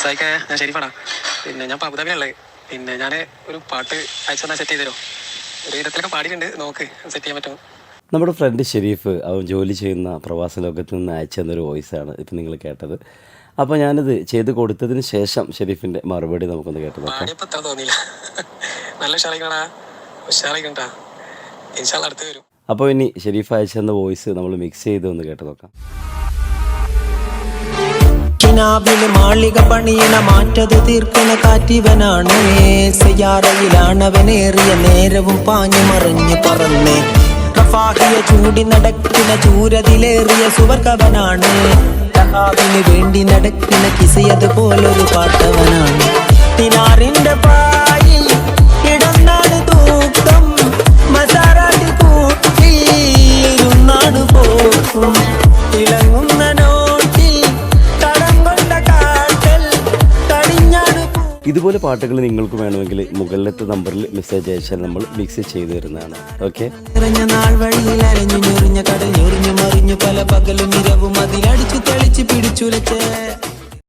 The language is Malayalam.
സായിക്ക ഞാൻ ഷെരീഫാടാ. പിന്നെ ഞാൻ ഇപ്പോൾ അബുദാബിയിലുള്ളത്. പിന്നെ ഞാൻ ഒരു പാട്ട് അയച്ചു തന്നാൽ സെറ്റ് ചെയ്ത് തരുമോ? ഒരു വിധത്തിലൊക്കെ പാടിയിട്ടുണ്ട്, നോക്ക് സെറ്റ് ചെയ്യാൻ പറ്റുമോ? നമ്മുടെ ഫ്രണ്ട് ഷെരീഫ് അവൻ ജോലി ചെയ്യുന്ന പ്രവാസ ലോകത്ത് നിന്ന് അയച്ചു തന്നൊരു വോയിസാണ് ഇപ്പം നിങ്ങൾ കേട്ടത്. അപ്പോൾ ഞാനിത് ചെയ്ത് കൊടുത്തതിന് ശേഷം ഷെരീഫിൻ്റെ മറുപടി നമുക്കൊന്ന് കേട്ട് നോക്കാം. പാടിയപ്പോൾ അത്ര തോന്നിയില്ല. നല്ല ഉഷാറിക്കണാ, ഉഷാറിക്കണ്ടാ. ഇൻഷാല്ലാ അടുത്ത് വരും. അപ്പോൾ ഇനി ഷെരീഫ് അയച്ചു തന്ന വോയിസ് നമ്മൾ മിക്സ് ചെയ്ത് ഒന്ന് കേട്ട് നോക്കാം. മാളിക പണിയണ മാറ്റത് തീർക്കണ കാറ്റിവനാണ്. സയാറയിലാണവനേറിയ നേരവും പാഞ്ഞു മറിഞ്ഞു പറന്നേ. റഫാഹിയ ചൂടി നടക്കുന്ന ചൂരതിലേറിയ സുവർക്കവനാണ്. റഹാബിന് വേണ്ടി നടക്കുന്ന കിസയത് പോലൊരു പാട്ടവനാണ്. തിനാറിന്റെ പായിൽ ഇടന്നാണ് തൂക്കം, മസാറാട്ടി കൂട്ടി ഇരുന്നാണ് പോക്കും. തിളങ്ങുന്ന ഇതുപോലെ പാട്ടുകൾ നിങ്ങൾക്ക് വേണമെങ്കിൽ മുകളിലത്തെ നമ്പറിൽ മെസ്സേജ് അയച്ചാൽ നമ്മൾ മിക്സ് ചെയ്ത് തരുന്നതാണ്. ഓക്കെ. നാൾ വഴിയിൽ അരഞ്ഞു ഞൊറിഞ്ഞ കടൽ ഞൊറിഞ്ഞു മറിഞ്ഞു പല പകലും ഇരവും അതിലടിച്ചു തെളിച്ച് പിടിച്ചുലച്ച്